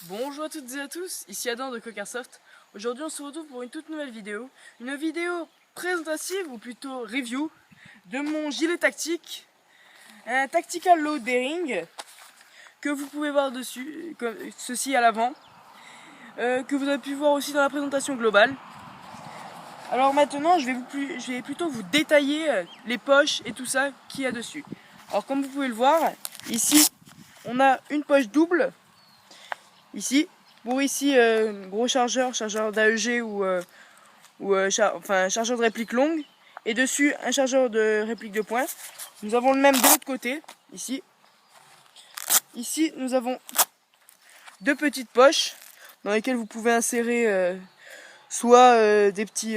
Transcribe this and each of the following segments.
Bonjour à toutes et à tous, ici Adam de Cocarsoft. Aujourd'hui on se retrouve pour une toute nouvelle vidéo. Une vidéo présentative ou plutôt review de mon gilet tactique. Un Tactical Low Daring que vous pouvez voir dessus, comme ceci à l'avant. Que vous avez pu voir aussi dans la présentation globale. Alors maintenant je vais plutôt vous détailler les poches et tout ça qu'il y a dessus. Alors comme vous pouvez le voir, ici on a une poche double. Ici, pour ici, gros chargeur d'AEG enfin chargeur de réplique longue. Et dessus, un chargeur de réplique de poing. Nous avons le même de l'autre côté, ici. Ici, nous avons deux petites poches dans lesquelles vous pouvez insérer soit des petits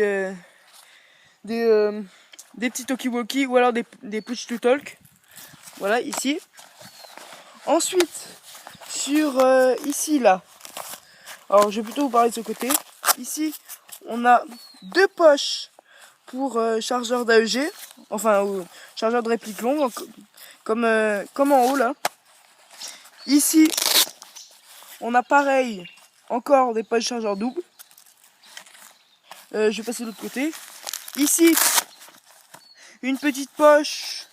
talkie-walkie ou alors des push to talk. Voilà, ici. Ensuite, sur ici, là. Alors, je vais plutôt vous parler de ce côté. Ici, on a deux poches pour chargeur d'AEG, enfin chargeur de réplique longue, comme en haut là. Ici, on a pareil, encore des poches chargeur double. Je vais passer de l'autre côté. Ici, une petite poche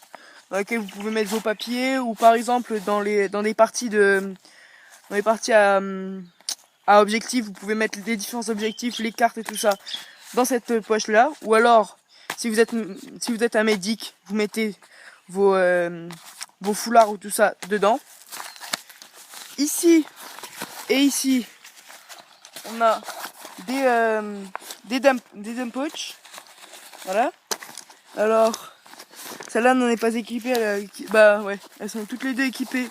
dans laquelle vous pouvez mettre vos papiers, ou par exemple dans des parties à objectifs, vous pouvez mettre les différents objectifs, les cartes et tout ça dans cette poche là. Ou alors si vous êtes un médic, vous mettez vos foulards ou tout ça dedans. Ici et ici on a des dump pouch. Voilà. Alors celle-là n'en est pas équipée, bah ouais, elles sont toutes les deux équipées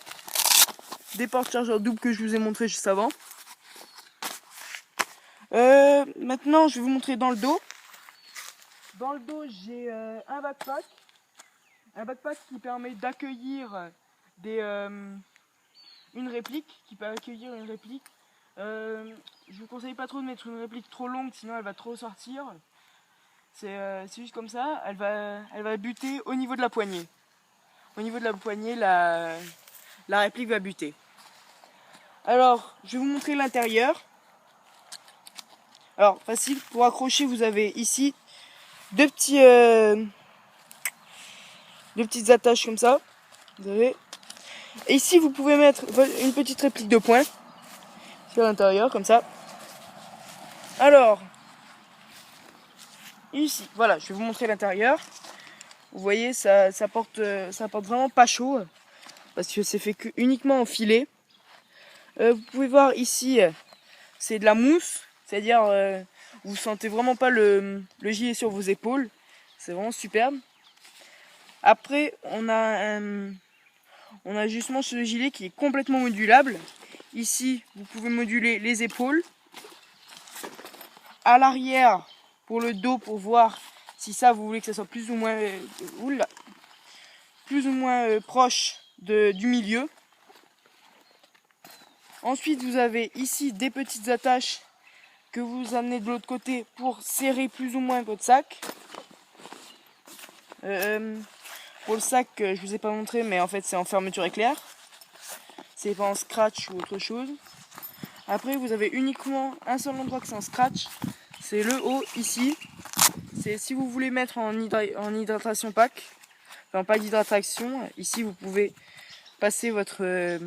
des portes chargeurs doubles que je vous ai montré juste avant. Maintenant, je vais vous montrer dans le dos. Dans le dos, j'ai un backpack. Un backpack qui permet d'accueillir une réplique. Je vous conseille pas trop de mettre une réplique trop longue, sinon elle va trop sortir. C'est juste comme ça. Elle va buter au niveau de la poignée. Au niveau de la poignée, la réplique va buter. Alors, je vais vous montrer l'intérieur. Alors, facile, pour accrocher, vous avez ici deux petites attaches comme ça. Vous avez. Et ici, vous pouvez mettre une petite réplique de poing sur l'intérieur, comme ça. Alors, ici, voilà, je vais vous montrer l'intérieur. Vous voyez, ça porte vraiment pas chaud, parce que c'est fait uniquement en filet. Vous pouvez voir ici, c'est de la mousse, c'est-à-dire vous sentez vraiment pas le gilet sur vos épaules. C'est vraiment superbe. Après, on a justement ce gilet qui est complètement modulable. Ici, vous pouvez moduler les épaules. À l'arrière, pour le dos, pour voir si ça, vous voulez que ça soit plus ou moins proche du milieu. Ensuite, vous avez ici des petites attaches que vous amenez de l'autre côté pour serrer plus ou moins votre sac. Pour le sac, je vous ai pas montré, mais en fait c'est en fermeture éclair. C'est pas en scratch ou autre chose. Après, vous avez uniquement un seul endroit que c'est en scratch. C'est le haut ici. C'est si vous voulez mettre en hydratation pack, enfin pas d'hydratation. Ici, vous pouvez passer votre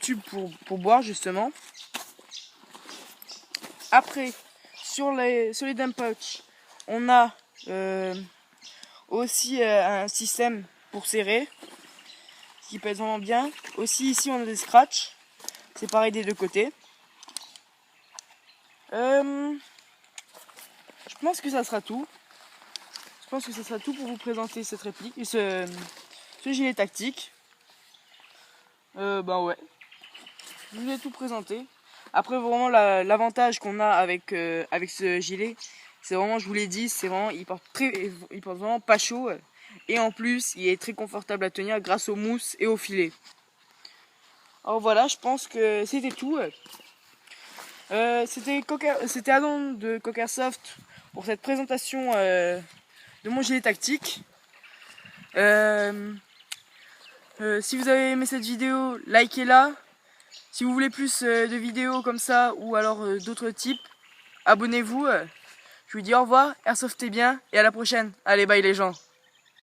tube pour boire justement. Après, sur les dump pouch, on a aussi un système pour serrer qui pèse vraiment bien. Aussi ici on a des scratchs, c'est pareil des deux côtés. Je pense que ça sera tout. pour vous présenter cette réplique et ce gilet tactique. Bah ouais, je vous ai tout présenté. Après vraiment l'avantage qu'on a avec ce gilet, c'est vraiment, je vous l'ai dit, c'est vraiment il porte vraiment pas chaud, et en plus il est très confortable à tenir grâce aux mousses et au filet. Alors voilà, je pense que c'était tout. C'était Adam de Cocarsoft pour cette présentation de mon gilet tactique. Si vous avez aimé cette vidéo, likez-la. Si vous voulez plus de vidéos comme ça ou alors d'autres types, abonnez-vous. Je vous dis au revoir, airsoftez bien et à la prochaine. Allez, bye les gens.